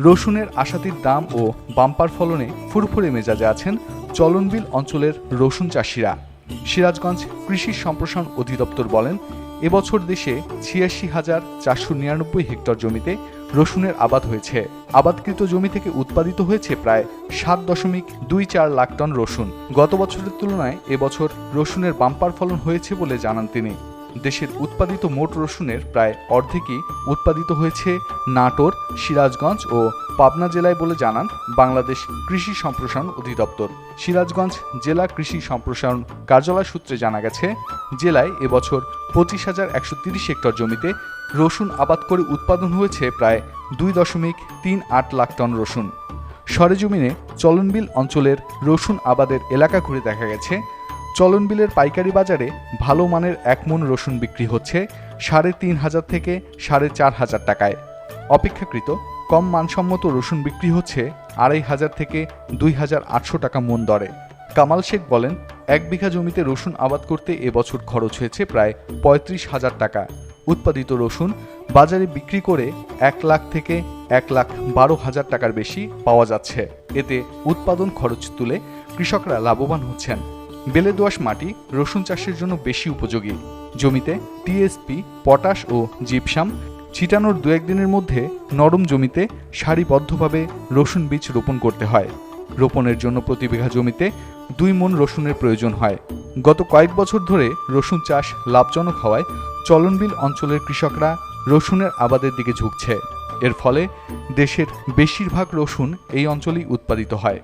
রসুনের আশাতীত দাম ও বাম্পার ফলনে ফুরফুরে মেজাজে আছেন চলনবিল অঞ্চলের রসুন চাষিরা। সিরাজগঞ্জ কৃষি সম্প্রসারণ অধিদপ্তর বলেন, এবছর দেশে ৮৬,৪৯৯ হেক্টর জমিতে রসুনের আবাদ হয়েছে। আবাদকৃত জমি থেকে উৎপাদিত হয়েছে প্রায় ৭.24 লাখ টন রসুন। গত বছরের তুলনায় এবছর রসুনের বাম্পার ফলন হয়েছে বলে জানান তিনি। দেশের উৎপাদিত মোট রসুনের প্রায় অর্ধেকই উৎপাদিত হয়েছে নাটোর, সিরাজগঞ্জ ও পাবনা জেলায় বলে জানান বাংলাদেশ কৃষি সম্প্রসারণ অধিদপ্তর। সিরাজগঞ্জ জেলা কৃষি সম্প্রসারণ কার্যালয় সূত্রে জানা গেছে, জেলায় এবছর ২৫,১৩০ হেক্টর জমিতে রসুন আবাদ করে উৎপাদন হয়েছে প্রায় ২.38 লাখ টন রসুন। সরেজমিনে চলনবিল অঞ্চলের রসুন আবাদের এলাকা ঘুরে দেখা গেছে, চলনবিলের পাইকারি বাজারে ভালো মানের ১ মণ রসুন বিক্রি হচ্ছে ৩,৫০০ থেকে ৪,৫০০ টাকায়। অপেক্ষাকৃত কম মানসম্মত রসুন বিক্রি হচ্ছে ২,৫০০ থেকে ২,৮০০ টাকা মণ দরে। কামাল শেখ বলেন, ১ বিঘা জমিতে রসুন আবাদ করতে এবছর খরচ হয়েছে প্রায় ৩৫,০০০ টাকা। উৎপাদিত রসুন বাজারে বিক্রি করে ১ লাখ থেকে ১,১২,০০০ টাকার বেশি পাওয়া যাচ্ছে। এতে উৎপাদন খরচ তুলে কৃষকরা লাভবান হচ্ছেন। বেলে দোআঁশ মাটি রসুন চাষের জন্য বেশি উপযোগী। জমিতে টিএসপি, পটাশ ও জিপসাম ছিটানোর ২-১ দিনের মধ্যে নরম জমিতে সারিবদ্ধভাবে রসুন বীজ রোপণ করতে হয়। রোপণের জন্য প্রতি বিঘা জমিতে ২ মণ রসুনের প্রয়োজন হয়। গত কয়েক বছর ধরে রসুন চাষ লাভজনক হওয়ায় চলনবিল অঞ্চলের কৃষকরা রসুনের আবাদের দিকে ঝুঁকছে। এর ফলে দেশের বেশিরভাগ রসুন এই অঞ্চলেই উৎপাদিত হয়।